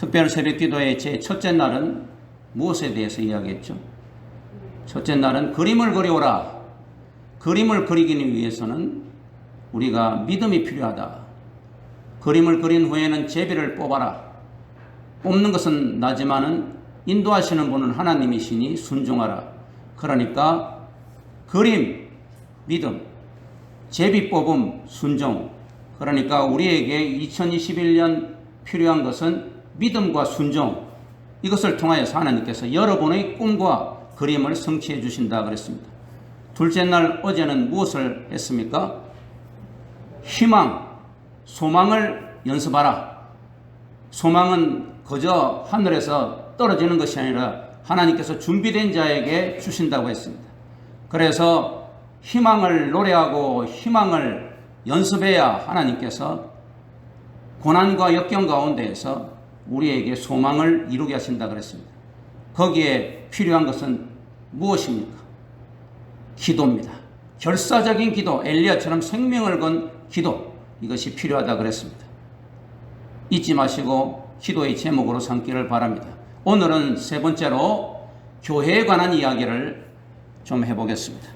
특별 새벽기도의 제 첫째 날은 무엇에 대해서 이야기했죠? 첫째 날은 그림을 그리오라. 그림을 그리기 위해서는 우리가 믿음이 필요하다. 그림을 그린 후에는 제비를 뽑아라. 뽑는 것은 나지만은 인도하시는 분은 하나님이시니 순종하라. 그러니까 그림, 믿음, 제비 뽑음, 순종. 그러니까 우리에게 2021년 필요한 것은 믿음과 순종. 이것을 통하여서 하나님께서 여러분의 꿈과 그림을 성취해 주신다 그랬습니다. 둘째 날 어제는 무엇을 했습니까? 희망, 소망을 연습하라. 소망은 그저 하늘에서 떨어지는 것이 아니라 하나님께서 준비된 자에게 주신다고 했습니다. 그래서 희망을 노래하고 희망을 연습해야 하나님께서 고난과 역경 가운데에서 우리에게 소망을 이루게 하신다 그랬습니다. 거기에 필요한 것은 무엇입니까? 기도입니다. 결사적인 기도, 엘리야처럼 생명을 건 기도, 이것이 필요하다 그랬습니다. 잊지 마시고 기도의 제목으로 삼기를 바랍니다. 오늘은 세 번째로 교회에 관한 이야기를 좀 해보겠습니다.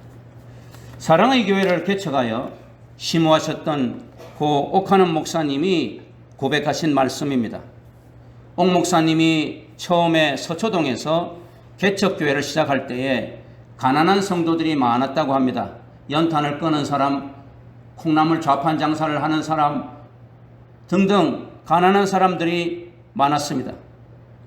사랑의 교회를 개척하여 심호하셨던 고 옥하는 목사님이 고백하신 말씀입니다. 옥 목사님이 처음에 서초동에서 개척교회를 시작할 때에 가난한 성도들이 많았다고 합니다. 연탄을 끄는 사람, 콩나물 좌판 장사를 하는 사람 등등 가난한 사람들이 많았습니다.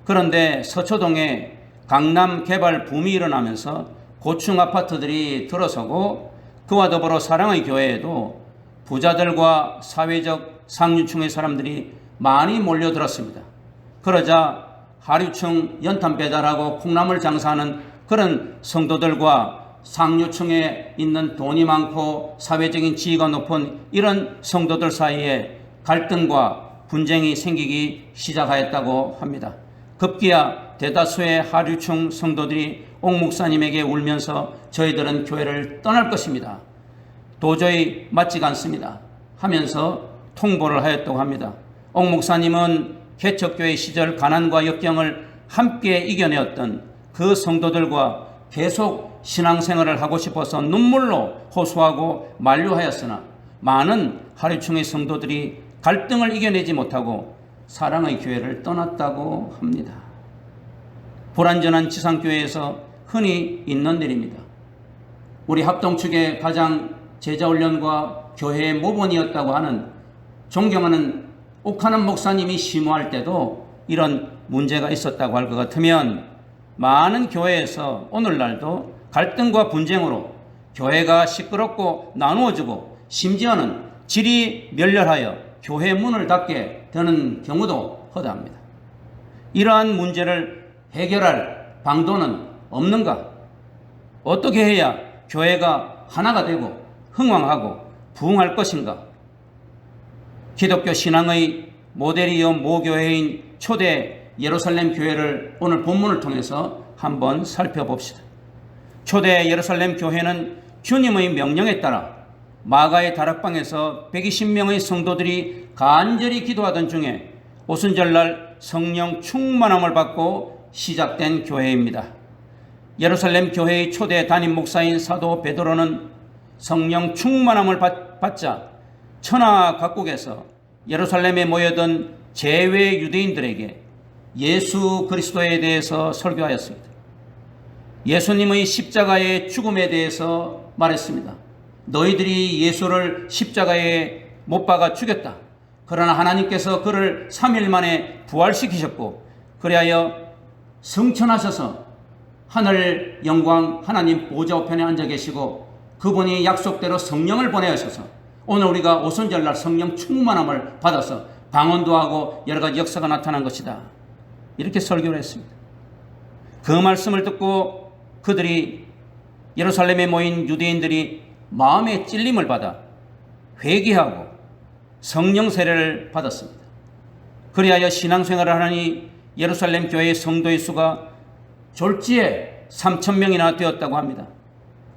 그런데 서초동에 강남 개발 붐이 일어나면서 고층 아파트들이 들어서고 그와 더불어 사랑의 교회에도 부자들과 사회적 상류층의 사람들이 많이 몰려들었습니다. 그러자 하류층 연탄 배달하고 콩나물 장사하는 그런 성도들과 상류층에 있는 돈이 많고 사회적인 지위가 높은 이런 성도들 사이에 갈등과 분쟁이 생기기 시작하였다고 합니다. 급기야 대다수의 하류층 성도들이 옥 목사님에게 울면서 저희들은 교회를 떠날 것입니다. 도저히 맞지가 않습니다. 하면서 통보를 하였다고 합니다. 옥 목사님은 개척교회 시절 가난과 역경을 함께 이겨내었던 그 성도들과 계속 신앙생활을 하고 싶어서 눈물로 호소하고 만류하였으나 많은 하류층의 성도들이 갈등을 이겨내지 못하고 사랑의 교회를 떠났다고 합니다. 불완전한 지상교회에서 흔히 있는 일입니다. 우리 합동 측의 가장 제자훈련과 교회의 모본이었다고 하는 존경하는 옥하는 목사님이 심호할 때도 이런 문제가 있었다고 할 것 같으면 많은 교회에서 오늘날도 갈등과 분쟁으로 교회가 시끄럽고 나누어지고 심지어는 질이 멸렬하여 교회 문을 닫게 되는 경우도 허다합니다. 이러한 문제를 해결할 방도는 없는가? 어떻게 해야 교회가 하나가 되고 흥왕하고 부흥할 것인가? 기독교 신앙의 모델이요 모교회인 초대 예루살렘 교회를 오늘 본문을 통해서 한번 살펴봅시다. 초대 예루살렘 교회는 주님의 명령에 따라 마가의 다락방에서 120명의 성도들이 간절히 기도하던 중에 오순절날 성령 충만함을 받고 시작된 교회입니다. 예루살렘 교회의 초대 담임 목사인 사도 베드로는 성령 충만함을 받자 천하 각국에서 예루살렘에 모여든 제외 유대인들에게 예수 그리스도에 대해서 설교하였습니다. 예수님의 십자가의 죽음에 대해서 말했습니다. 너희들이 예수를 십자가에 못 박아 죽였다. 그러나 하나님께서 그를 3일 만에 부활시키셨고 그리하여 승천하셔서 하늘 영광 하나님 보좌 우편에 앉아 계시고 그분이 약속대로 성령을 보내셔서 오늘 우리가 오순절날 성령 충만함을 받아서 방언도 하고 여러 가지 역사가 나타난 것이다. 이렇게 설교를 했습니다. 그 말씀을 듣고 그들이 예루살렘에 모인 유대인들이 마음의 찔림을 받아 회개하고 성령 세례를 받았습니다. 그리하여 신앙생활을 하니 예루살렘 교회의 성도의 수가 졸지에 3,000명이나 되었다고 합니다.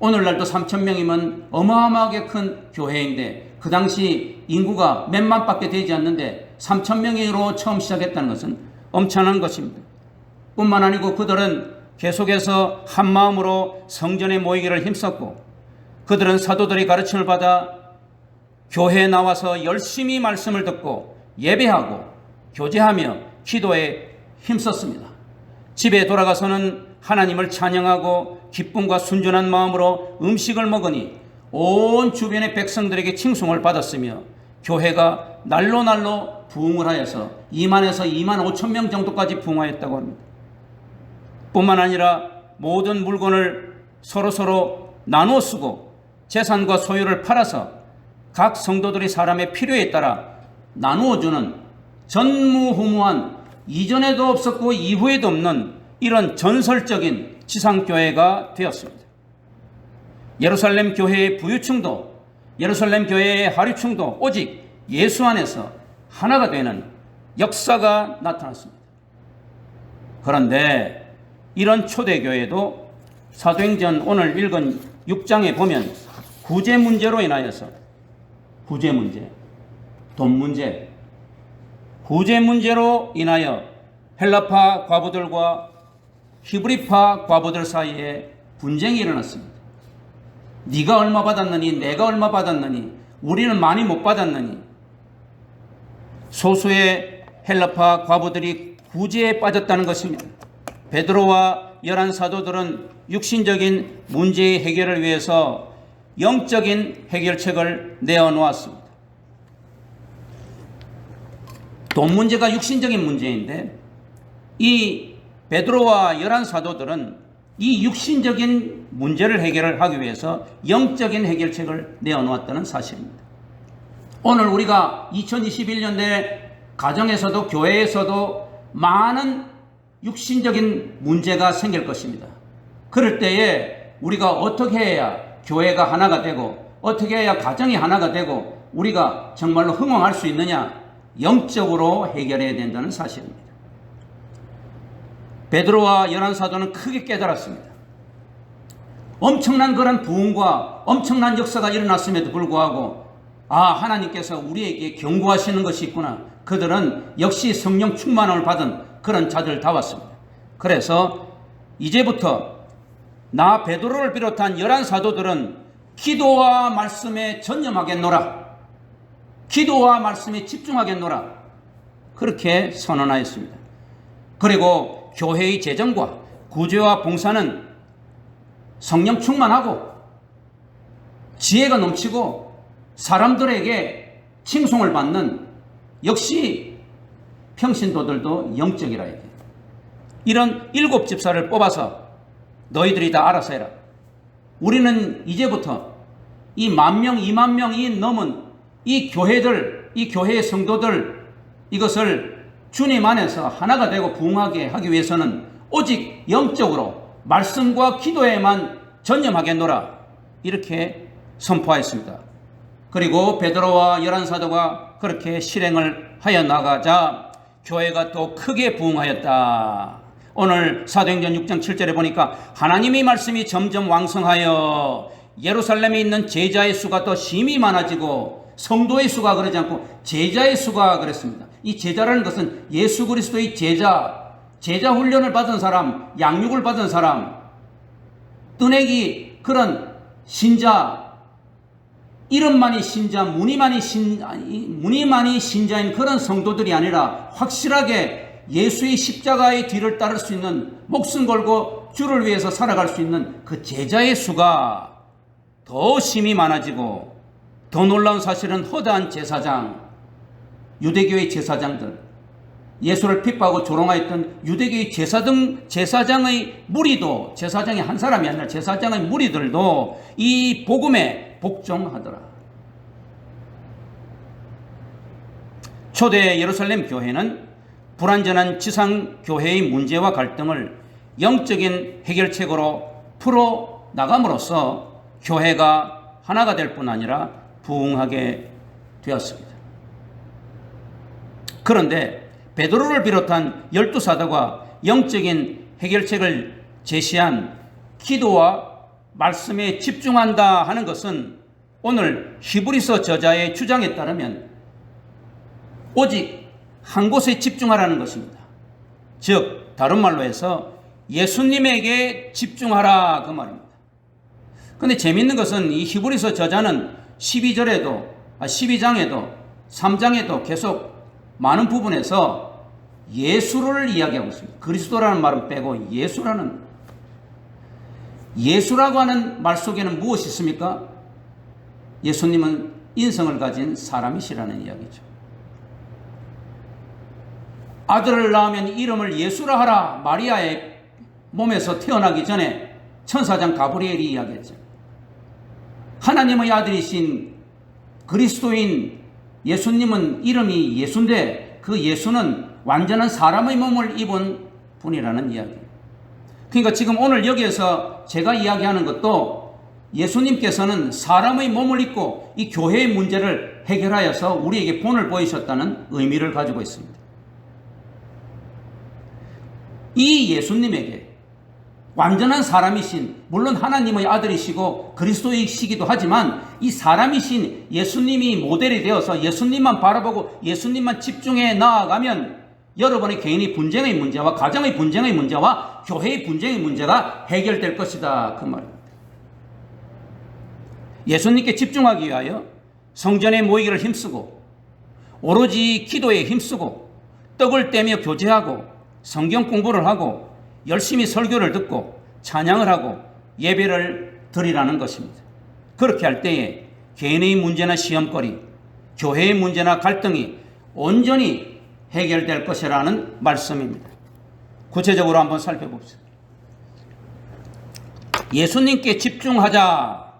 오늘날도 3,000명이면 어마어마하게 큰 교회인데 그 당시 인구가 몇만 밖에 되지 않는데 3,000명으로 처음 시작했다는 것은 엄청난 것입니다. 뿐만 아니고 그들은 계속해서 한마음으로 성전에 모이기를 힘썼고, 그들은 사도들의 가르침을 받아 교회에 나와서 열심히 말씀을 듣고 예배하고 교제하며 기도에 힘썼습니다. 집에 돌아가서는 하나님을 찬양하고 기쁨과 순전한 마음으로 음식을 먹으니 온 주변의 백성들에게 칭송을 받았으며, 교회가 날로 부흥을 하여서 2만에서 2만 5천 명 정도까지 부흥하였다고 합니다. 뿐만 아니라 모든 물건을 서로 나누어 쓰고 재산과 소유를 팔아서 각 성도들의 사람의 필요에 따라 나누어주는 전무후무한, 이전에도 없었고 이후에도 없는 이런 전설적인 지상교회가 되었습니다. 예루살렘 교회의 부유층도, 예루살렘 교회의 하류층도 오직 예수 안에서 하나가 되는 역사가 나타났습니다. 그런데 이런 초대교회도 사도행전 오늘 읽은 6장에 보면 구제 문제로 인하여서, 구제 문제, 돈 문제, 구제 문제로 인하여 헬라파 과부들과 히브리파 과부들 사이에 분쟁이 일어났습니다. 네가 얼마 받았느니, 내가 얼마 받았느니, 우리는 많이 못 받았느니. 소수의 헬라파 과부들이 구제에 빠졌다는 것입니다. 베드로와 11 사도들은 육신적인 문제의 해결을 위해서 영적인 해결책을 내어놓았습니다. 돈 문제가 육신적인 문제인데, 이 베드로와 11 사도들은 이 육신적인 문제를 해결을 하기 위해서 영적인 해결책을 내어놓았다는 사실입니다. 오늘 우리가 2021년대 가정에서도 교회에서도 많은 육신적인 문제가 생길 것입니다. 그럴 때에 우리가 어떻게 해야 교회가 하나가 되고, 어떻게 해야 가정이 하나가 되고 우리가 정말로 흥왕할 수 있느냐? 영적으로 해결해야 된다는 사실입니다. 베드로와 11 사도는 크게 깨달았습니다. 엄청난 그런 부흥과 엄청난 역사가 일어났음에도 불구하고, 하나님께서 우리에게 경고하시는 것이 있구나. 그들은 역시 성령 충만함을 받은 그런 자들다웠습니다. 그래서 이제부터 나 베드로를 비롯한 11 사도들은 기도와 말씀에 전념하겠노라, 기도와 말씀에 집중하겠노라, 그렇게 선언하였습니다. 그리고 교회의 재정과 구제와 봉사는 성령 충만하고 지혜가 넘치고 사람들에게 칭송을 받는, 역시 평신도들도 영적이라 해요. 이런 7 집사를 뽑아서 너희들이 다 알아서 해라. 우리는 이제부터 이 10,000명, 20,000명이 넘은 이 교회들, 이 교회의 성도들, 이것을 주님 안에서 하나가 되고 부흥하게 하기 위해서는 오직 영적으로 말씀과 기도에만 전념하겠노라, 이렇게 선포하였습니다. 그리고 베드로와 11 사도가 그렇게 실행을 하여 나가자 교회가 또 크게 부흥하였다. 오늘 사도행전 6장 7절에 보니까 하나님의 말씀이 점점 왕성하여 예루살렘에 있는 제자의 수가 더 심히 많아지고, 성도의 수가 그러지 않고 제자의 수가 그랬습니다. 이 제자라는 것은 예수 그리스도의 제자 훈련을 받은 사람, 양육을 받은 사람, 뜨내기 그런 신자, 이름만이 신자, 문이 많이 신자인 그런 성도들이 아니라 확실하게 예수의 십자가의 뒤를 따를 수 있는, 목숨 걸고 주를 위해서 살아갈 수 있는 그 제자의 수가 더 심히 많아지고, 더 놀라운 사실은 허다한 제사장, 유대교의 제사장들, 예수를 핍박하고 조롱하였던 유대교의 제사장의 무리도, 제사장이 한 사람이 아니라 제사장의 무리들도 이 복음에 복종하더라. 초대 예루살렘 교회는 불완전한 지상교회의 문제와 갈등을 영적인 해결책으로 풀어나감으로써 교회가 하나가 될 뿐 아니라 부흥하게 되었습니다. 그런데 베드로를 비롯한 12사도가 영적인 해결책을 제시한 기도와 말씀에 집중한다 하는 것은 오늘 히브리서 저자의 주장에 따르면 오직 한 곳에 집중하라는 것입니다. 즉 다른 말로 해서 예수님에게 집중하라 그 말입니다. 그런데 재미있는 것은 이 히브리서 저자는 12장에도 3장에도 계속 많은 부분에서 예수를 이야기하고 있습니다. 그리스도라는 말은 빼고 예수라고 하는 말 속에는 무엇이 있습니까? 예수님은 인성을 가진 사람이시라는 이야기죠. 아들을 낳으면 이름을 예수라 하라. 마리아의 몸에서 태어나기 전에 천사장 가브리엘이 이야기했죠. 하나님의 아들이신 그리스도인 예수님은 이름이 예수인데 그 예수는 완전한 사람의 몸을 입은 분이라는 이야기. 그러니까 지금 오늘 여기에서 제가 이야기하는 것도 예수님께서는 사람의 몸을 입고 이 교회의 문제를 해결하여서 우리에게 본을 보이셨다는 의미를 가지고 있습니다. 이 예수님에게 완전한 사람이신, 물론 하나님의 아들이시고 그리스도이시기도 하지만 이 사람이신 예수님이 모델이 되어서 예수님만 바라보고 예수님만 집중해 나아가면 여러분의 개인의 분쟁의 문제와 가정의 분쟁의 문제와 교회의 분쟁의 문제가 해결될 것이다 그 말입니다. 예수님께 집중하기 위하여 성전에 모이기를 힘쓰고 오로지 기도에 힘쓰고 떡을 떼며 교제하고 성경 공부를 하고 열심히 설교를 듣고 찬양을 하고 예배를 드리라는 것입니다. 그렇게 할 때에 개인의 문제나 시험거리, 교회의 문제나 갈등이 온전히 해결될 것이라는 말씀입니다. 구체적으로 한번 살펴봅시다. 예수님께 집중하자.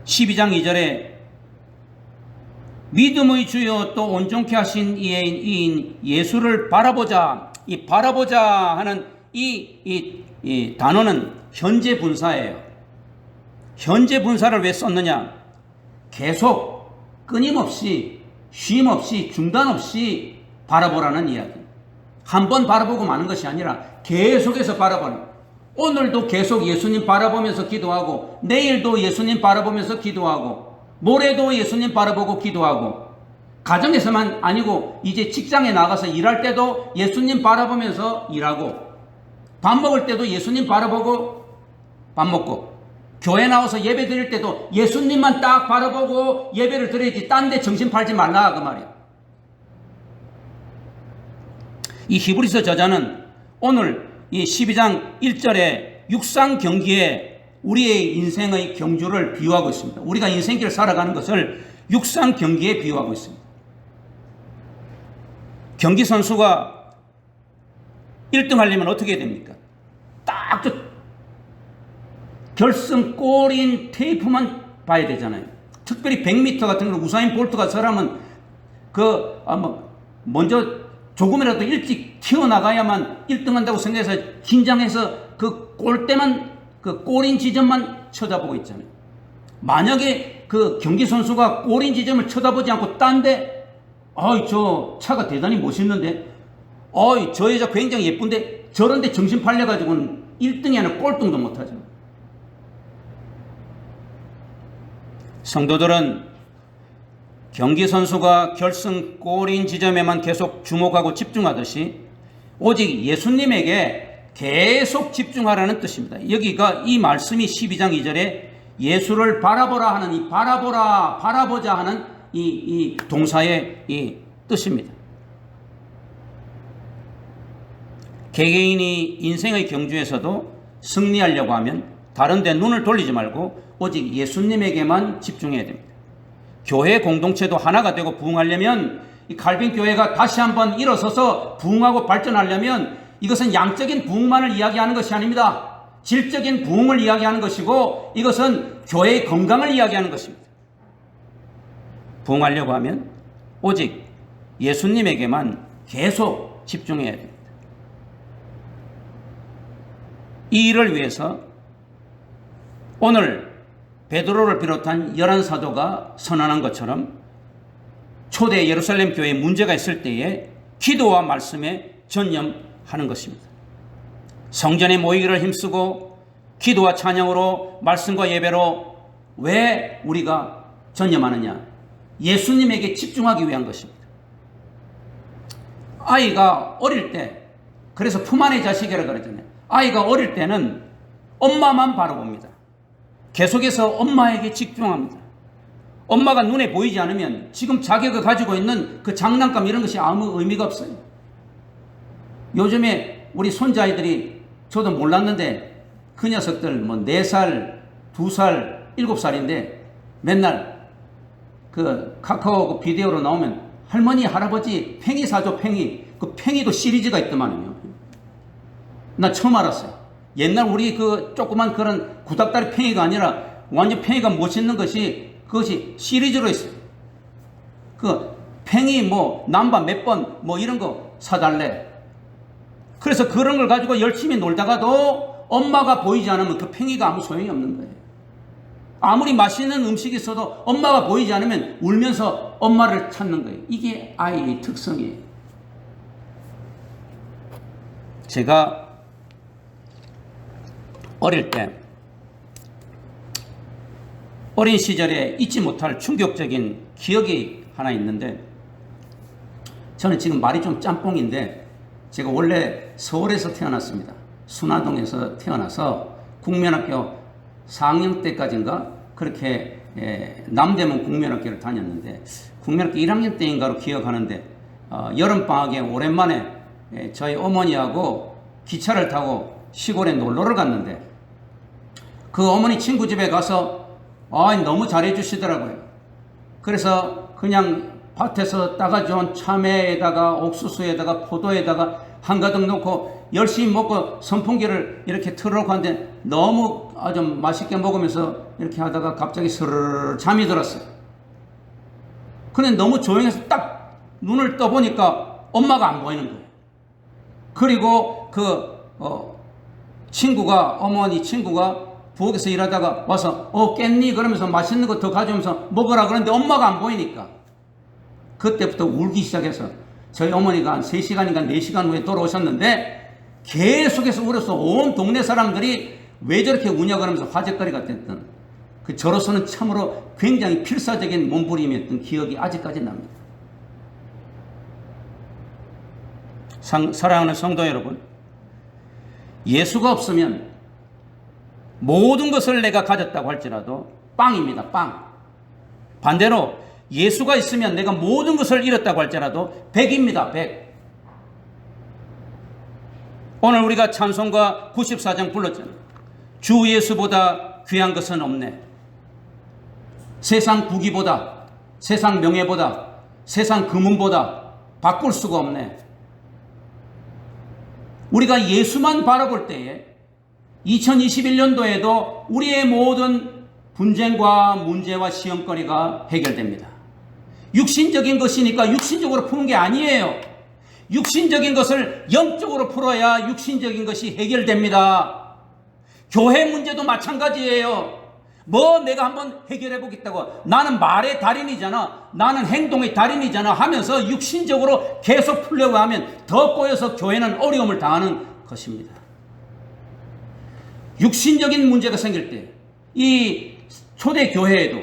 12장 2절에 믿음의 주여 또 온전케 하신 이인 예수를 바라보자. 이 바라보자 하는 이 단어는 현재 분사예요. 현재 분사를 왜 썼느냐? 계속 끊임없이 쉼 없이 중단 없이 바라보라는 이야기. 한 번 바라보고 마는 것이 아니라 계속해서 바라보는. 오늘도 계속 예수님 바라보면서 기도하고 내일도 예수님 바라보면서 기도하고 모레도 예수님 바라보고 기도하고 가정에서만 아니고 이제 직장에 나가서 일할 때도 예수님 바라보면서 일하고 밥 먹을 때도 예수님 바라보고 밥 먹고 교회 나와서 예배 드릴 때도 예수님만 딱 바라보고 예배를 드려야지 딴 데 정신 팔지 말라 그 말이야. 이 히브리서 저자는 오늘 이 12장 1절에 육상 경기에 우리의 인생의 경주를 비유하고 있습니다. 우리가 인생길을 살아가는 것을 육상 경기에 비유하고 있습니다. 경기 선수가 1등 하려면 어떻게 해야 됩니까? 딱 결승 골인 테이프만 봐야 되잖아요. 특별히 100m 같은 경우는 우사인 볼트가 사람은 먼저 조금이라도 일찍 튀어나가야만 1등 한다고 생각해서 긴장해서 그 골대만 그 골인 지점만 쳐다보고 있잖아요. 만약에 그 경기 선수가 골인 지점을 쳐다보지 않고 딴데 저 차가 대단히 멋있는데 저 여자 굉장히 예쁜데 저런데 정신 팔려가지고는 1등이 아니라 꼴등도 못하죠. 성도들은 경기 선수가 결승 골인 지점에만 계속 주목하고 집중하듯이 오직 예수님에게 계속 집중하라는 뜻입니다. 여기가 이 말씀이 12장 2절에 예수를 바라보라 하는 이 바라보라, 바라보자 하는 이 동사의 이 뜻입니다. 개개인이 인생의 경주에서도 승리하려고 하면 다른 데 눈을 돌리지 말고 오직 예수님에게만 집중해야 됩니다. 교회 공동체도 하나가 되고 부흥하려면 이 칼빈 교회가 다시 한번 일어서서 부흥하고 발전하려면 이것은 양적인 부흥만을 이야기하는 것이 아닙니다. 질적인 부흥을 이야기하는 것이고 이것은 교회의 건강을 이야기하는 것입니다. 부흥하려고 하면 오직 예수님에게만 계속 집중해야 됩니다. 이 일을 위해서 오늘 베드로를 비롯한 11사도가 선언한 것처럼 초대 예루살렘 교회에 문제가 있을 때에 기도와 말씀에 전념하는 것입니다. 성전에 모이기를 힘쓰고 기도와 찬양으로 말씀과 예배로 왜 우리가 전념하느냐? 예수님에게 집중하기 위한 것입니다. 아이가 어릴 때, 그래서 품 안의 자식이라 그러잖아요. 아이가 어릴 때는 엄마만 바라봅니다. 계속해서 엄마에게 집중합니다. 엄마가 눈에 보이지 않으면 지금 자기가 가지고 있는 그 장난감 이런 것이 아무 의미가 없어요. 요즘에 우리 손자아이들이, 저도 몰랐는데 그 녀석들 뭐 4살, 2살, 7살인데 맨날 그 카카오 그 비디오로 나오면 할머니, 할아버지 팽이 사줘, 팽이. 그 팽이도 시리즈가 있더만요. 나 처음 알았어요. 옛날 우리 그 조그만 그런 구닥다리 팽이가 아니라 완전 팽이가 멋있는 것이, 그것이 시리즈로 있어요. 그 팽이 뭐 남바 몇 번 뭐 이런 거 사달래. 그래서 그런 걸 가지고 열심히 놀다가도 엄마가 보이지 않으면 그 팽이가 아무 소용이 없는 거예요. 아무리 맛있는 음식이 있어도 엄마가 보이지 않으면 울면서 엄마를 찾는 거예요. 이게 아이의 특성이에요. 제가 어릴 때, 어린 시절에 잊지 못할 충격적인 기억이 하나 있는데, 저는 지금 말이 좀 짬뽕인데, 제가 원래 서울에서 태어났습니다. 순화동에서 태어나서 국민학교 4학년 때까지인가 그렇게 남대문 국민학교를 다녔는데, 국민학교 1학년 때인가로 기억하는데, 여름방학에 오랜만에 저희 어머니하고 기차를 타고 시골에 놀러를 갔는데, 그 어머니 친구 집에 가서 너무 잘해 주시더라고요. 그래서 그냥 밭에서 따가져온 참외에다가 옥수수에다가 포도에다가 한가득 넣고 열심히 먹고 선풍기를 이렇게 틀어놓고 하는데, 너무 아주 맛있게 먹으면서 이렇게 하다가 갑자기 스르르 잠이 들었어요. 근데 너무 조용해서 딱 눈을 떠보니까 엄마가 안 보이는 거예요. 그리고 어머니 친구가 부엌에서 일하다가 와서 깼니? 그러면서 맛있는 거 더 가져오면서 먹으라 그러는데 엄마가 안 보이니까 그때부터 울기 시작해서, 저희 어머니가 한 3시간인가 4시간 후에 돌아오셨는데 계속해서 울어서 온 동네 사람들이 왜 저렇게 우냐 그러면서 화제거리가 됐던, 저로서는 참으로 굉장히 필사적인 몸부림이었던 기억이 아직까지 납니다. 사랑하는 성도 여러분, 예수가 없으면 모든 것을 내가 가졌다고 할지라도 빵입니다. 빵. 반대로 예수가 있으면 내가 모든 것을 잃었다고 할지라도 100입니다. 100. 오늘 우리가 찬송가 94장 불렀잖아요. 주 예수보다 귀한 것은 없네. 세상 부귀보다, 세상 명예보다, 세상 금은보다 바꿀 수가 없네. 우리가 예수만 바라볼 때에 2021년도에도 우리의 모든 분쟁과 문제와 시험거리가 해결됩니다. 육신적인 것이니까 육신적으로 푸는 게 아니에요. 육신적인 것을 영적으로 풀어야 육신적인 것이 해결됩니다. 교회 문제도 마찬가지예요. 내가 한번 해결해 보겠다고, 나는 말의 달인이잖아, 나는 행동의 달인이잖아 하면서 육신적으로 계속 풀려고 하면 더 꼬여서 교회는 어려움을 당하는 것입니다. 육신적인 문제가 생길 때, 이 초대 교회에도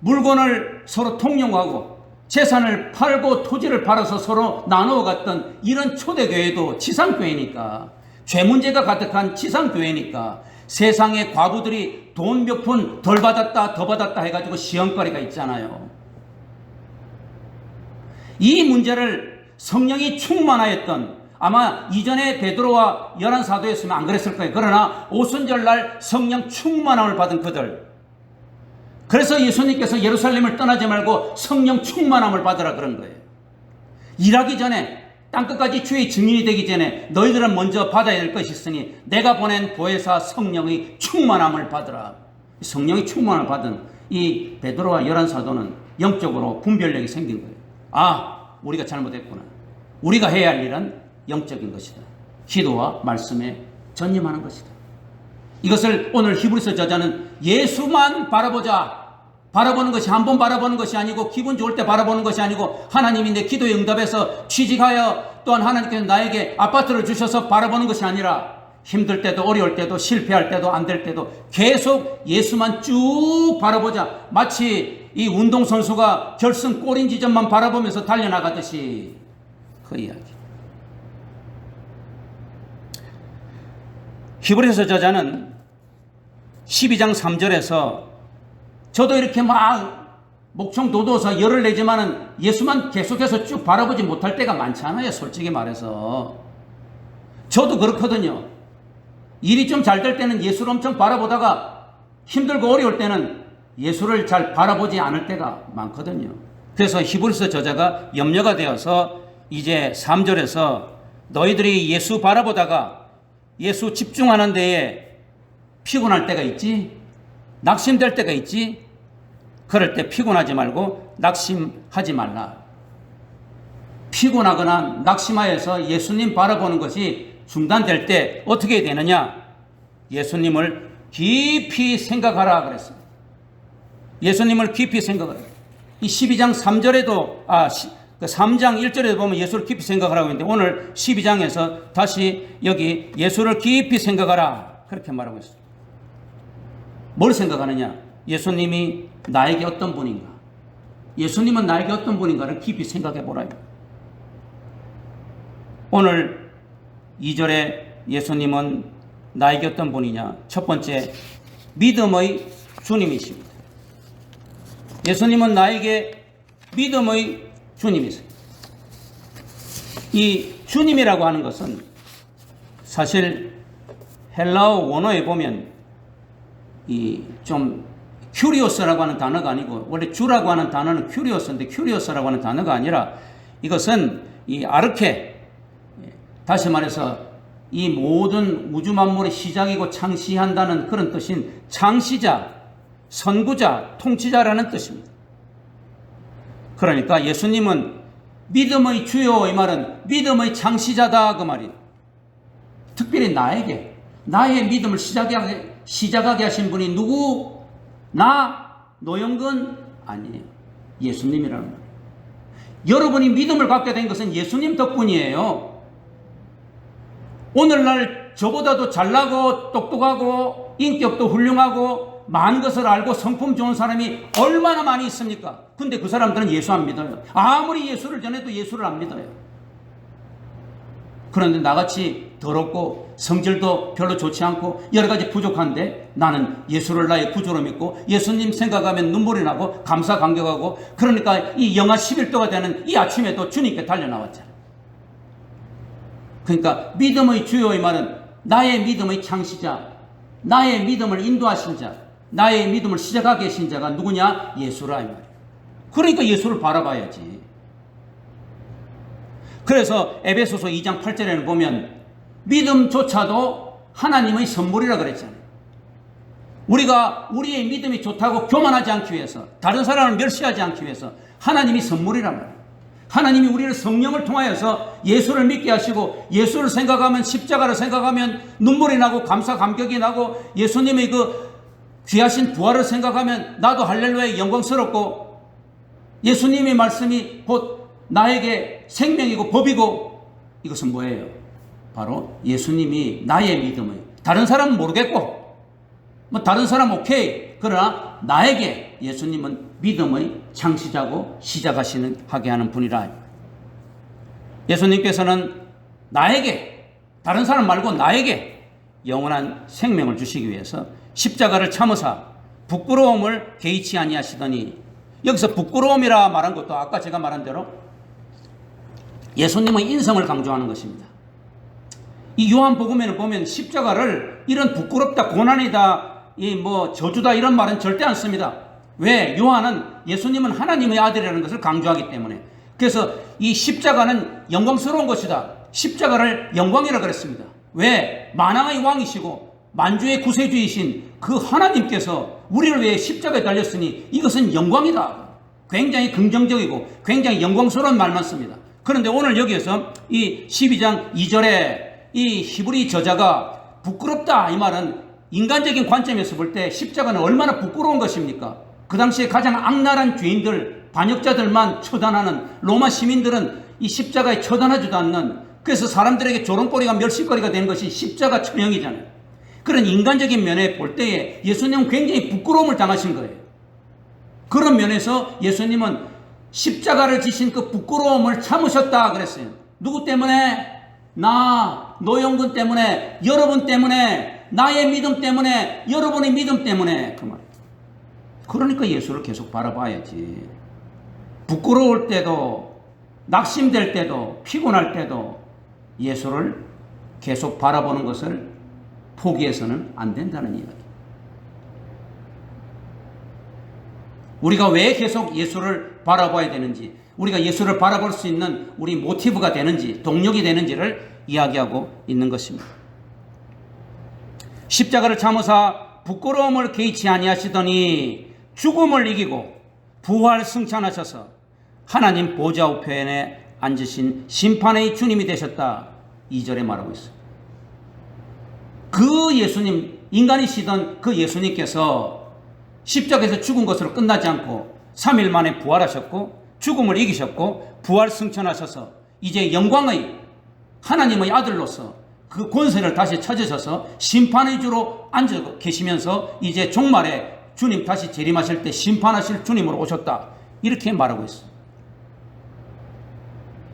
물건을 서로 통용하고 재산을 팔고 토지를 팔아서 서로 나누어 갔던 이런 초대 교회도 지상교회니까, 죄 문제가 가득한 지상교회니까 세상의 과부들이 돈 몇 푼 덜 받았다 더 받았다 해가지고 시험거리가 있잖아요. 이 문제를 성령이 충만하였던, 아마 이전에 베드로와 열한 사도였으면 안 그랬을 거예요. 그러나 오순절날 성령 충만함을 받은 그들, 그래서 예수님께서 예루살렘을 떠나지 말고 성령 충만함을 받으라 그런 거예요. 일하기 전에, 땅끝까지 주의 증인이 되기 전에 너희들은 먼저 받아야 될 것이 있으니 내가 보낸 보혜사 성령의 충만함을 받으라. 성령의 충만함을 받은 이 베드로와 열한 사도는 영적으로 분별력이 생긴 거예요. 우리가 잘못했구나. 우리가 해야 할 일은 영적인 것이다. 기도와 말씀에 전념하는 것이다. 이것을 오늘 히브리서 저자는 예수만 바라보는 것이, 한 번 바라보는 것이 아니고, 기분 좋을 때 바라보는 것이 아니고, 하나님이 내 기도에 응답해서 취직하여 또한 하나님께서 나에게 아파트를 주셔서 바라보는 것이 아니라, 힘들 때도 어려울 때도 실패할 때도 안 될 때도 계속 예수만 쭉 바라보자. 마치 이 운동선수가 결승 골인 지점만 바라보면서 달려나가듯이, 그 이야기. 히브리서 저자는 12장 3절에서 저도 이렇게 막 목청 돋워서 열을 내지만은 예수만 계속해서 쭉 바라보지 못할 때가 많잖아요. 솔직히 말해서. 저도 그렇거든요. 일이 좀 잘 될 때는 예수를 엄청 바라보다가 힘들고 어려울 때는 예수를 잘 바라보지 않을 때가 많거든요. 그래서 히브리서 저자가 염려가 되어서 이제 3절에서 너희들이 예수 바라보다가 예수 집중하는 데에 피곤할 때가 있지, 낙심될 때가 있지, 그럴 때 피곤하지 말고 낙심하지 말라. 피곤하거나 낙심하여서 예수님 바라보는 것이 중단될 때 어떻게 되느냐? 예수님을 깊이 생각하라 그랬습니다. 예수님을 깊이 생각하라. 이 12장 3절에도 3장 1절에도 보면 예수를 깊이 생각하라고 했는데 오늘 12장에서 다시 여기 예수를 깊이 생각하라 그렇게 말하고 있습니다. 뭘 생각하느냐? 예수님이 나에게 어떤 분인가? 예수님은 나에게 어떤 분인가를 깊이 생각해 보라. 오늘 2절에 예수님은 나에게 어떤 분이냐? 첫 번째, 믿음의 주님이십니다. 예수님은 나에게 믿음의 주님이세요. 이 주님이라고 하는 것은 사실 헬라어 원어에 보면 이 좀 큐리오스라고 하는 단어가 아니고 원래 주라고 하는 단어는 큐리오스인데 큐리오스라고 하는 단어가 아니라 이것은 이 아르케, 다시 말해서 이 모든 우주 만물의 시작이고 창시한다는 그런 뜻인 창시자, 선구자, 통치자라는 뜻입니다. 그러니까 예수님은 믿음의 주요, 이 말은 믿음의 창시자다 그 말이에요. 특별히 나에게 나의 믿음을 시작하게 하신 분이 누구? 나? 노영근? 아니에요. 예수님이라는 말이에요. 여러분이 믿음을 갖게 된 것은 예수님 덕분이에요. 오늘날 저보다도 잘나고 똑똑하고 인격도 훌륭하고 많은 것을 알고 성품 좋은 사람이 얼마나 많이 있습니까? 근데 그 사람들은 예수 안 믿어요. 아무리 예수를 전해도 예수를 안 믿어요. 그런데 나같이 더럽고 성질도 별로 좋지 않고 여러 가지 부족한데 나는 예수를 나의 구주로 믿고 예수님 생각하면 눈물이 나고 감사 감격하고 그러니까 이 영하 11도가 되는 이 아침에도 주님께 달려나왔잖아요. 그러니까 믿음의 주요의 말은 나의 믿음의 창시자, 나의 믿음을 인도하신 자, 나의 믿음을 시작하게 하신 자가 누구냐? 예수라 이 말이에요. 그러니까 예수를 바라봐야지. 그래서 에베소서 2장 8절에는 보면 믿음조차도 하나님의 선물이라 그랬잖아요. 우리가 우리의 믿음이 좋다고 교만하지 않기 위해서, 다른 사람을 멸시하지 않기 위해서 하나님이 선물이란 말이에요. 하나님이 우리를 성령을 통하여서 예수를 믿게 하시고 예수를 생각하면, 십자가를 생각하면 눈물이 나고 감사 감격이 나고 예수님의 그 귀하신 부활을 생각하면 나도 할렐루야에 영광스럽고 예수님의 말씀이 곧 나에게 생명이고 법이고, 이것은 뭐예요? 바로 예수님이 나의 믿음을, 다른 사람은 모르겠고 뭐 다른 사람 오케이, 그러나 나에게 예수님은 믿음의 창시자고 시작하게 하는 분이라. 예수님께서는 나에게, 다른 사람 말고 나에게 영원한 생명을 주시기 위해서 십자가를 참으사 부끄러움을 개의치 아니하시더니, 여기서 부끄러움이라 말한 것도 아까 제가 말한 대로 예수님의 인성을 강조하는 것입니다. 이 요한복음에는 보면 십자가를 이런 부끄럽다, 고난이다, 저주다 이런 말은 절대 안 씁니다. 왜? 요한은 예수님은 하나님의 아들이라는 것을 강조하기 때문에. 그래서 이 십자가는 영광스러운 것이다. 십자가를 영광이라 그랬습니다. 왜? 만왕의 왕이시고 만주의 구세주이신 그 하나님께서 우리를 위해 십자가에 달렸으니 이것은 영광이다. 굉장히 긍정적이고 굉장히 영광스러운 말만 씁니다. 그런데 오늘 여기에서 이 12장 2절에 이 히브리 저자가 부끄럽다 이 말은 인간적인 관점에서 볼 때 십자가는 얼마나 부끄러운 것입니까? 그 당시에 가장 악랄한 죄인들, 반역자들만 처단하는 로마 시민들은 이 십자가에 처단하지도 않는, 그래서 사람들에게 조롱거리가 멸시거리가 된 것이 십자가 처형이잖아요. 그런 인간적인 면에 볼 때에 예수님은 굉장히 부끄러움을 당하신 거예요. 그런 면에서 예수님은 십자가를 지신 그 부끄러움을 참으셨다 그랬어요. 누구 때문에? 나, 노영근 때문에, 여러분 때문에, 나의 믿음 때문에, 여러분의 믿음 때문에 그 말. 그러니까 예수를 계속 바라봐야지. 부끄러울 때도, 낙심될 때도, 피곤할 때도 예수를 계속 바라보는 것을 포기해서는 안 된다는 이야기. 우리가 왜 계속 예수를 바라봐야 되는지, 우리가 예수를 바라볼 수 있는 우리 모티브가 되는지, 동력이 되는지를 이야기하고 있는 것입니다. 십자가를 참으사 부끄러움을 개의치 아니하시더니 죽음을 이기고 부활 승천하셔서 하나님 보좌 우편에 앉으신 심판의 주님이 되셨다. 2절에 말하고 있어요. 그 예수님, 인간이시던 그 예수님께서 십자가에서 죽은 것으로 끝나지 않고 3일 만에 부활하셨고 죽음을 이기셨고 부활 승천하셔서 이제 영광의 하나님의 아들로서 그 권세를 다시 찾으셔서 심판의 주로 앉아 계시면서 이제 종말에 주님 다시 재림하실 때 심판하실 주님으로 오셨다. 이렇게 말하고 있어요.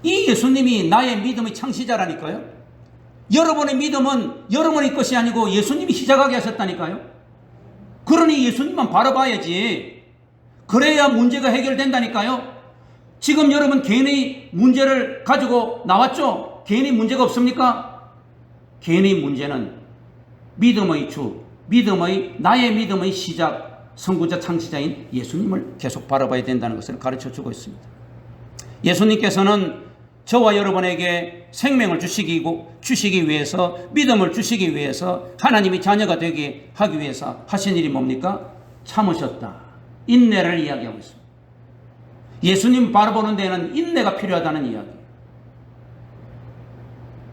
이 예수님이 나의 믿음의 창시자라니까요. 여러분의 믿음은 여러분의 것이 아니고 예수님이 시작하게 하셨다니까요. 그러니 예수님만 바라봐야지. 그래야 문제가 해결된다니까요. 지금 여러분 개인의 문제를 가지고 나왔죠? 개인의 문제가 없습니까? 개인의 문제는 믿음의 주, 나의 믿음의 시작, 선구자 창시자인 예수님을 계속 바라봐야 된다는 것을 가르쳐주고 있습니다. 예수님께서는 저와 여러분에게 생명을 주시기 위해서, 믿음을 주시기 위해서, 하나님이 자녀가 되게 하기 위해서 하신 일이 뭡니까? 참으셨다. 인내를 이야기하고 있습니다. 예수님 바라보는 데는 인내가 필요하다는 이야기.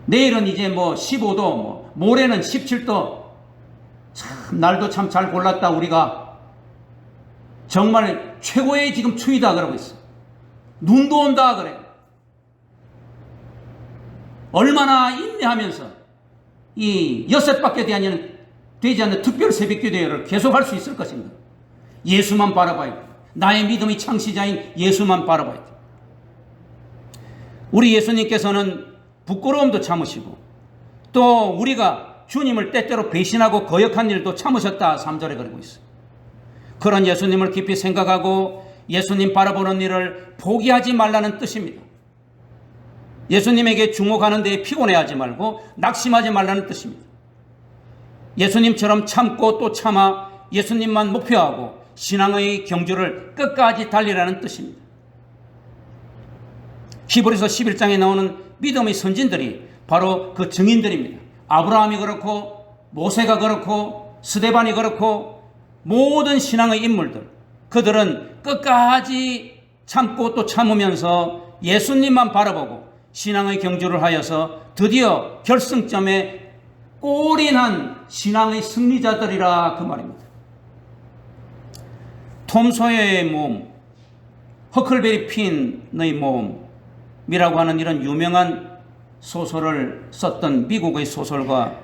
내일은 이제 15도, 모레는 17도. 참, 날도 참 잘 골랐다, 우리가. 정말 최고의 지금 추위다, 그러고 있어. 눈도 온다, 그래. 얼마나 인내하면서 이 6밖에 되지 않는 특별 새벽기도회를 계속할 수 있을 것인가. 예수만 바라봐야 돼. 나의 믿음의 창시자인 예수만 바라봐야 돼. 우리 예수님께서는 부끄러움도 참으시고 또 우리가 주님을 때때로 배신하고 거역한 일도 참으셨다. 3절에 그러고 있어요. 그런 예수님을 깊이 생각하고 예수님 바라보는 일을 포기하지 말라는 뜻입니다. 예수님에게 주목하는 데에 피곤해하지 말고 낙심하지 말라는 뜻입니다. 예수님처럼 참고 또 참아 예수님만 목표하고 신앙의 경주를 끝까지 달리라는 뜻입니다. 히브리서 11장에 나오는 믿음의 선진들이 바로 그 증인들입니다. 아브라함이 그렇고 모세가 그렇고 스데반이 그렇고 모든 신앙의 인물들, 그들은 끝까지 참고 또 참으면서 예수님만 바라보고 신앙의 경주를 하여서 드디어 결승점에 올인한 신앙의 승리자들이라 그 말입니다. 톰 소여의 모험, 허클베리 핀의 모험이라고 하는 이런 유명한 소설을 썼던 미국의 소설가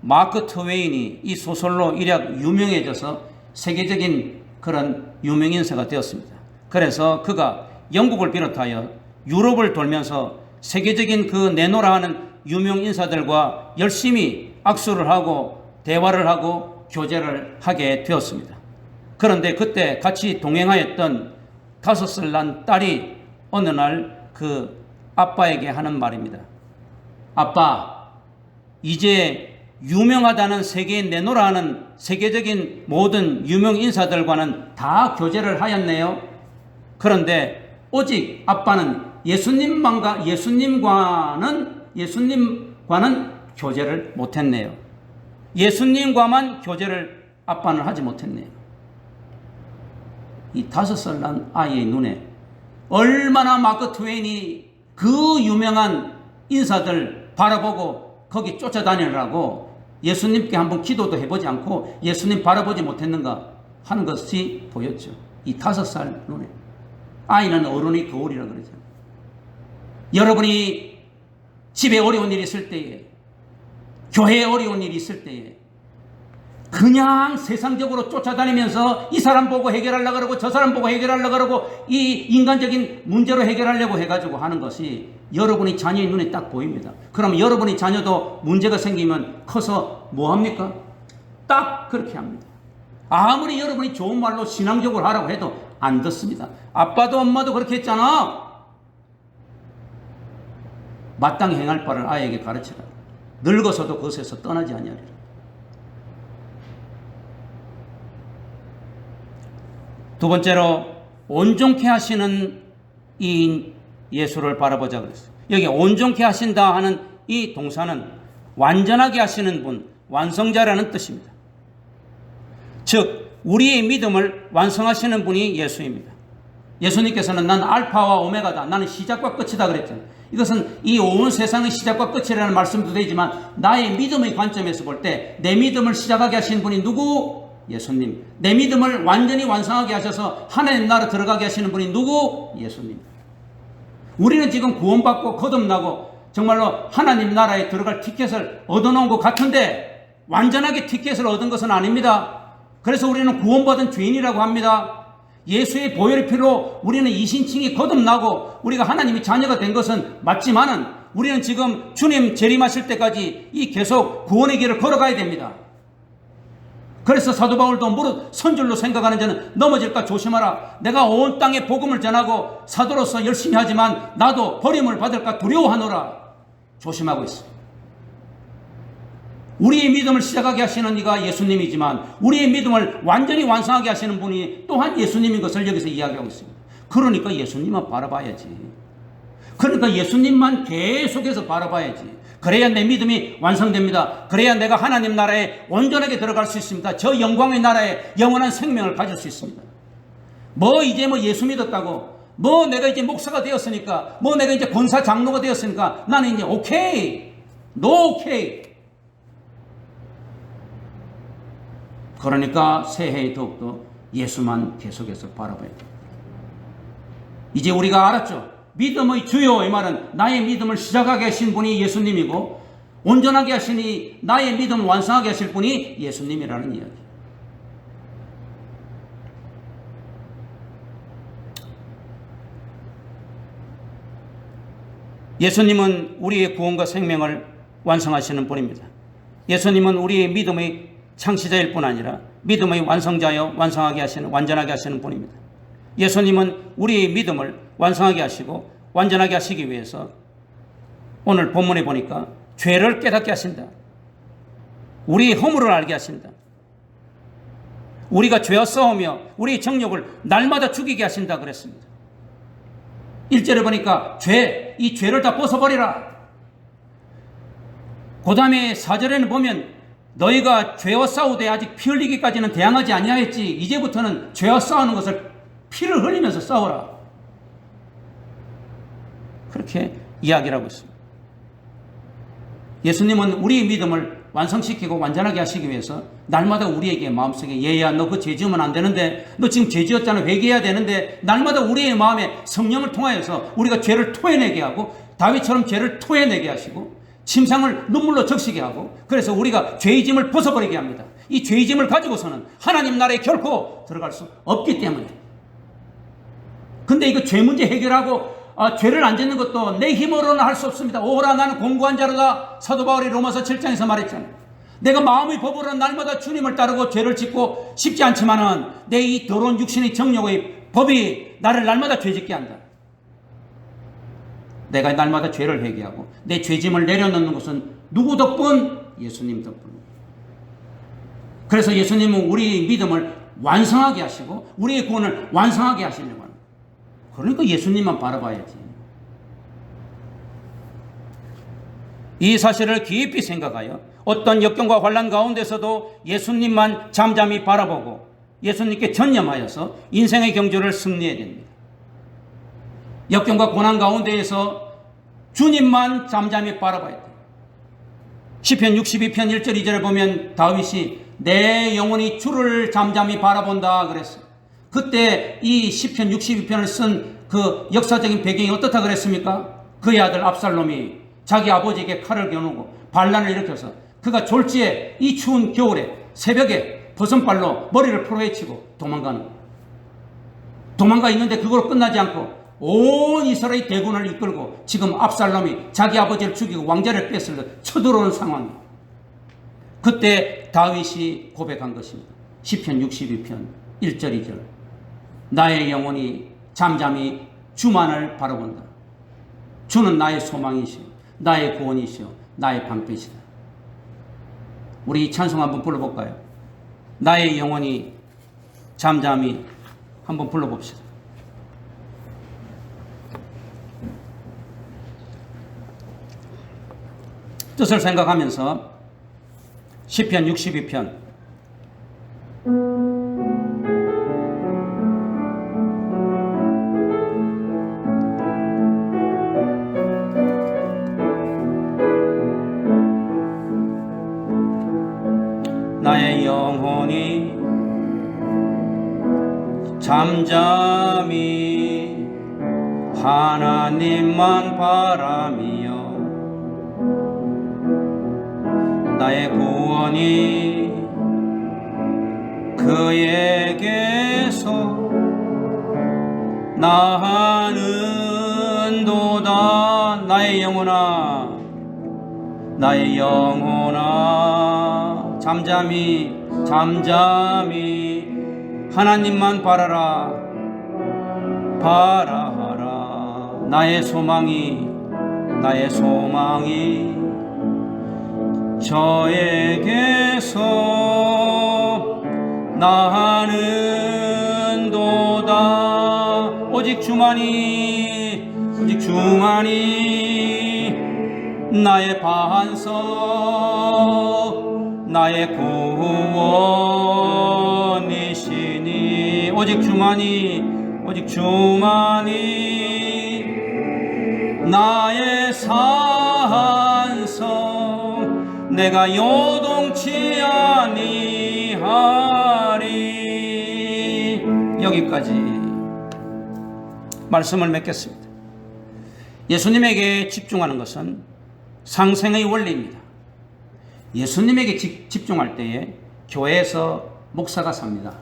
마크 트웨인이 이 소설로 일약 유명해져서 세계적인 그런 유명인사가 되었습니다. 그래서 그가 영국을 비롯하여 유럽을 돌면서 세계적인 그 내노라 하는 유명 인사들과 열심히 악수를 하고 대화를 하고 교제를 하게 되었습니다. 그런데 그때 같이 동행하였던 5살 난 딸이 어느 날 그 아빠에게 하는 말입니다. 아빠, 이제 유명하다는 세계에 내노라 하는 세계적인 모든 유명 인사들과는 다 교제를 하였네요. 그런데 오직 아빠는 예수님과는 교제를 못했네요. 예수님과만 교제를 아빠는 하지 못했네요. 이 5살 난 아이의 눈에 얼마나 마크 트웨인이 그 유명한 인사들 바라보고 거기 쫓아다니느라고 예수님께 한번 기도도 해보지 않고 예수님 바라보지 못했는가 하는 것이 보였죠. 이 5살 눈에. 아이는 어른의 거울이라 그러죠. 여러분이 집에 어려운 일이 있을 때에, 교회에 어려운 일이 있을 때에 그냥 세상적으로 쫓아다니면서 이 사람 보고 해결하려고 그러고 저 사람 보고 해결하려고 그러고 이 인간적인 문제로 해결하려고 해가지고 하는 것이 여러분의 자녀의 눈에 딱 보입니다. 그럼 여러분의 자녀도 문제가 생기면 커서 뭐합니까? 딱 그렇게 합니다. 아무리 여러분이 좋은 말로 신앙적으로 하라고 해도 안 듣습니다. 아빠도 엄마도 그렇게 했잖아. 마땅히 행할 바를 아이에게 가르치라. 늙어서도 그것에서 떠나지 아니하리라. 두 번째로 온전케 하시는 이 예수를 바라보자 그랬어요. 여기 온전케 하신다 하는 이 동사는 완전하게 하시는 분, 완성자라는 뜻입니다. 즉 우리의 믿음을 완성하시는 분이 예수입니다. 예수님께서는 난 알파와 오메가다. 나는 시작과 끝이다 그랬잖아요. 이것은 이 온 세상의 시작과 끝이라는 말씀도 되지만 나의 믿음의 관점에서 볼 때 내 믿음을 시작하게 하신 분이 누구? 예수님. 내 믿음을 완전히 완성하게 하셔서 하나님 나라 들어가게 하시는 분이 누구? 예수님. 우리는 지금 구원받고 거듭나고 정말로 하나님 나라에 들어갈 티켓을 얻어놓은 것 같은데 완전하게 티켓을 얻은 것은 아닙니다. 그래서 우리는 구원받은 죄인이라고 합니다. 예수의 보혈의 피로 우리는 이신칭이 거듭나고 우리가 하나님의 자녀가 된 것은 맞지만은 우리는 지금 주님 재림하실 때까지 이 계속 구원의 길을 걸어가야 됩니다. 그래서 사도 바울도 무릇 선줄로 생각하는 자는 넘어질까 조심하라. 내가 온 땅에 복음을 전하고 사도로서 열심히 하지만 나도 버림을 받을까 두려워하노라. 조심하고 있어. 우리의 믿음을 시작하게 하시는 이가 예수님이지만 우리의 믿음을 완전히 완성하게 하시는 분이 또한 예수님인 것을 여기서 이야기하고 있습니다. 그러니까 예수님만 바라봐야지. 그러니까 예수님만 계속해서 바라봐야지. 그래야 내 믿음이 완성됩니다. 그래야 내가 하나님 나라에 온전하게 들어갈 수 있습니다. 저 영광의 나라에 영원한 생명을 가질 수 있습니다. 이제 예수 믿었다고 내가 이제 목사가 되었으니까 내가 이제 권사 장로가 되었으니까 나는 이제 오케이 오케이. 그러니까 새해에 더욱더 예수만 계속해서 바라봐야 됩니다. 이제 우리가 알았죠. 믿음의 주요 이 말은 나의 믿음을 시작하게 하신 분이 예수님이고 온전하게 하시니 나의 믿음을 완성하게 하실 분이 예수님이라는 이야기. 예수님은 우리의 구원과 생명을 완성하시는 분입니다. 예수님은 우리의 믿음의 창시자일 뿐 아니라 믿음의 완성자여 완성하게 하시는 완전하게 하시는 분입니다. 예수님은 우리의 믿음을 완성하게 하시고 완전하게 하시기 위해서 오늘 본문에 보니까 죄를 깨닫게 하신다. 우리의 허물을 알게 하신다. 우리가 죄와 싸우며 우리의 정욕을 날마다 죽이게 하신다 그랬습니다. 1절에 보니까 이 죄를 다 벗어버리라. 그 다음에 4절에는 보면 너희가 죄와 싸우되 아직 피 흘리기까지는 대항하지 아니하였지. 이제부터는 죄와 싸우는 것을 피를 흘리면서 싸우라. 그렇게 이야기를 하고 있습니다. 예수님은 우리의 믿음을 완성시키고 완전하게 하시기 위해서 날마다 우리에게 마음속에 얘야 너 그 죄 지으면 안 되는데 너 지금 죄 지었잖아 회개해야 되는데 날마다 우리의 마음에 성령을 통하여서 우리가 죄를 토해내게 하고 다윗처럼 죄를 토해내게 하시고 침상을 눈물로 적시게 하고 그래서 우리가 죄의 짐을 벗어버리게 합니다. 이 죄의 짐을 가지고서는 하나님 나라에 결코 들어갈 수 없기 때문에. 근데 이거 죄 문제 해결하고 죄를 안 짓는 것도 내 힘으로는 할 수 없습니다. 오라 나는 공고한 자로다. 사도 바울이 로마서 7장에서 말했잖아요. 내가 마음의 법으로 날마다 주님을 따르고 죄를 짓고 싶지 않지만은 내 이 더러운 육신의 정욕의 법이 나를 날마다 죄짓게 한다. 내가 날마다 죄를 회개하고 내 죄짐을 내려놓는 것은 누구 덕분? 예수님 덕분입니다. 그래서 예수님은 우리의 믿음을 완성하게 하시고 우리의 구원을 완성하게 하시려고 합니다. 그러니까 예수님만 바라봐야지. 이 사실을 깊이 생각하여 어떤 역경과 환난 가운데서도 예수님만 잠잠히 바라보고 예수님께 전념하여서 인생의 경주를 승리해야 됩니다. 역경과 고난 가운데에서 주님만 잠잠히 바라봐야 돼요. 시편 62편 1절 2절을 보면 다윗이 내 영혼이 주를 잠잠히 바라본다 그랬어요. 그때 이 시편 62편을 쓴 그 역사적인 배경이 어떻다 그랬습니까? 그의 아들 압살롬이 자기 아버지에게 칼을 겨누고 반란을 일으켜서 그가 졸지에 이 추운 겨울에 새벽에 버선발로 머리를 풀어헤치고 도망가 있는데 그걸로 끝나지 않고 온 이스라엘 대군을 이끌고 지금 압살롬이 자기 아버지를 죽이고 왕자를 뺏으려 쳐들어오는 상황이에요. 그때 다윗이 고백한 것입니다. 시편 62편 1절 2절. 나의 영혼이 잠잠히 주만을 바라본다. 주는 나의 소망이시오, 나의 구원이시오, 나의 방패시다. 우리 이 찬송 한번 불러볼까요? 나의 영혼이 잠잠히 한번 불러봅시다. 뜻을 생각하면서 시편 62편 나의 영혼이 잠잠히 하나님만 바라며 나의 구원이 그에게서 나는도다. 나의 영혼아, 나의 영혼아, 잠잠히 하나님만 바라라, 바라라. 나의 소망이 저에게서 나는도다. 오직 주만이 나의 반석, 나의 구원이시니. 오직 주만이 나의 산성, 내가 요동치 아니하리. 여기까지 말씀을 맺겠습니다. 예수님에게 집중하는 것은 상생의 원리입니다. 예수님에게 집중할 때에 교회에서 목사가 삽니다.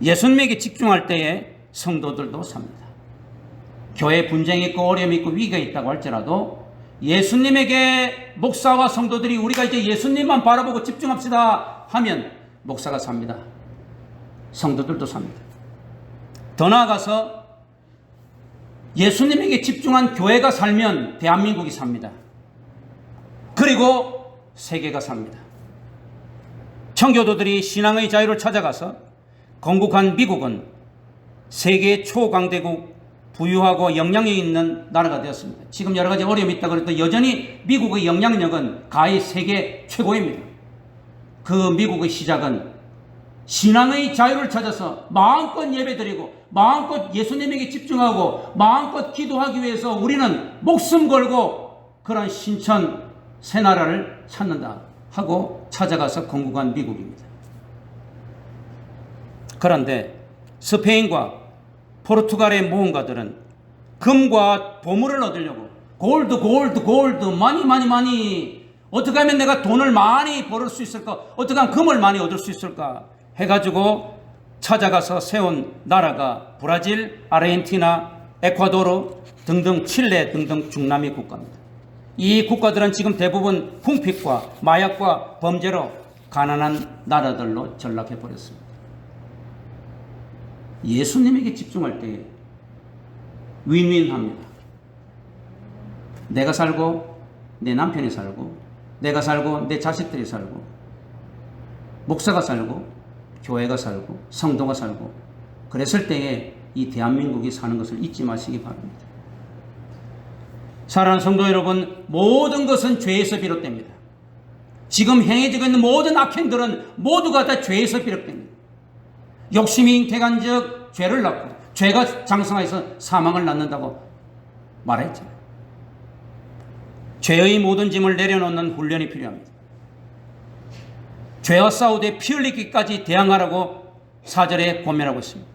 예수님에게 집중할 때에 성도들도 삽니다. 교회에 분쟁이 있고 어려움이 있고 위기가 있다고 할지라도 예수님에게 목사와 성도들이 우리가 이제 예수님만 바라보고 집중합시다 하면 목사가 삽니다. 성도들도 삽니다. 더 나아가서 예수님에게 집중한 교회가 살면 대한민국이 삽니다. 그리고 세계가 삽니다. 청교도들이 신앙의 자유를 찾아가서 건국한 미국은 세계 초강대국, 부유하고 영향력이 있는 나라가 되었습니다. 지금 여러 가지 어려움이 있다고 해도 여전히 미국의 영향력은 가히 세계 최고입니다. 그 미국의 시작은 신앙의 자유를 찾아서 마음껏 예배드리고 마음껏 예수님에게 집중하고 마음껏 기도하기 위해서 우리는 목숨 걸고 그런 신천 새 나라를 찾는다 하고 찾아가서 건국한 미국입니다. 그런데 스페인과 포르투갈의 모험가들은 금과 보물을 얻으려고 골드 많이 어떻게 하면 내가 돈을 많이 벌을 수 있을까, 어떻게 하면 금을 많이 얻을 수 있을까 해가지고 찾아가서 세운 나라가 브라질, 아르헨티나, 에콰도르 등등 칠레 등등 중남미 국가입니다. 이 국가들은 지금 대부분 궁핍과 마약과 범죄로 가난한 나라들로 전락해버렸습니다. 예수님에게 집중할 때 윈윈합니다. 내가 살고 내 남편이 살고 내가 살고 내 자식들이 살고 목사가 살고 교회가 살고 성도가 살고 그랬을 때에 이 대한민국이 사는 것을 잊지 마시기 바랍니다. 사랑하는 성도 여러분, 모든 것은 죄에서 비롯됩니다. 지금 행해지고 있는 모든 악행들은 모두가 다 죄에서 비롯됩니다. 욕심이 잉태간즉 죄를 낳고 죄가 장성하여서 사망을 낳는다고 말했잖아요. 죄의 모든 짐을 내려놓는 훈련이 필요합니다. 죄와 싸우되 피 흘리기까지 대항하라고 4절에 권면하고 있습니다.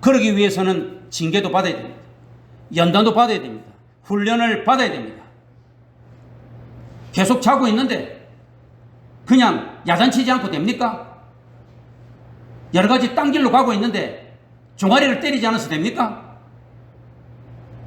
그러기 위해서는 징계도 받아야 됩니다. 연단도 받아야 됩니다. 훈련을 받아야 됩니다. 계속 자고 있는데 그냥 야단치지 않고 됩니까? 여러 가지 딴 길로 가고 있는데 종아리를 때리지 않아서 됩니까?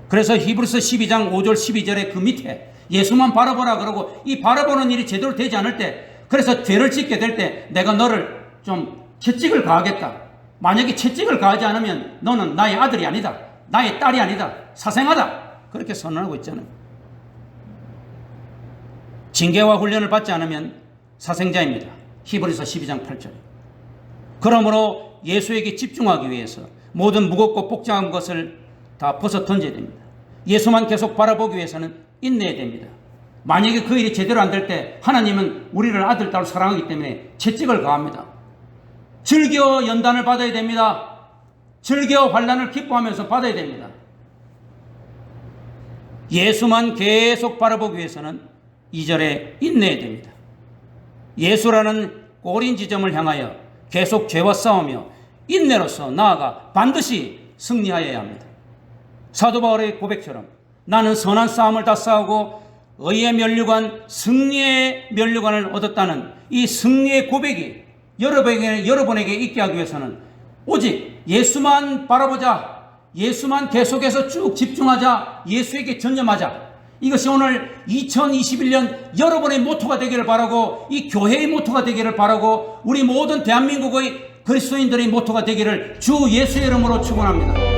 그래서 히브리서 12장 5절 12절의 그 밑에 예수만 바라보라 그러고 이 바라보는 일이 제대로 되지 않을 때, 그래서 죄를 짓게 될 때 내가 너를 좀 채찍을 가하겠다. 만약에 채찍을 가하지 않으면 너는 나의 아들이 아니다. 나의 딸이 아니다. 사생하다. 그렇게 선언하고 있잖아요. 징계와 훈련을 받지 않으면 사생자입니다. 히브리서 12장 8절. 그러므로 예수에게 집중하기 위해서 모든 무겁고 복잡한 것을 다 벗어 던져야 됩니다. 예수만 계속 바라보기 위해서는 인내해야 됩니다. 만약에 그 일이 제대로 안 될 때 하나님은 우리를 아들, 딸로 사랑하기 때문에 채찍을 가합니다. 즐겨 연단을 받아야 됩니다. 즐겨 환난을 기뻐하면서 받아야 됩니다. 예수만 계속 바라보기 위해서는 2절에 인내해야 됩니다. 예수라는 꼬린 지점을 향하여 계속 죄와 싸우며 인내로서 나아가 반드시 승리하여야 합니다. 사도 바울의 고백처럼 나는 선한 싸움을 다 싸우고 의의 면류관, 승리의 면류관을 얻었다는 이 승리의 고백이 여러분에게 있게 하기 위해서는 오직 예수만 바라보자, 예수만 계속해서 쭉 집중하자, 예수에게 전념하자. 이것이 오늘 2021년 여러분의 모토가 되기를 바라고, 이 교회의 모토가 되기를 바라고, 우리 모든 대한민국의 그리스도인들의 모토가 되기를 주 예수의 이름으로 축원합니다.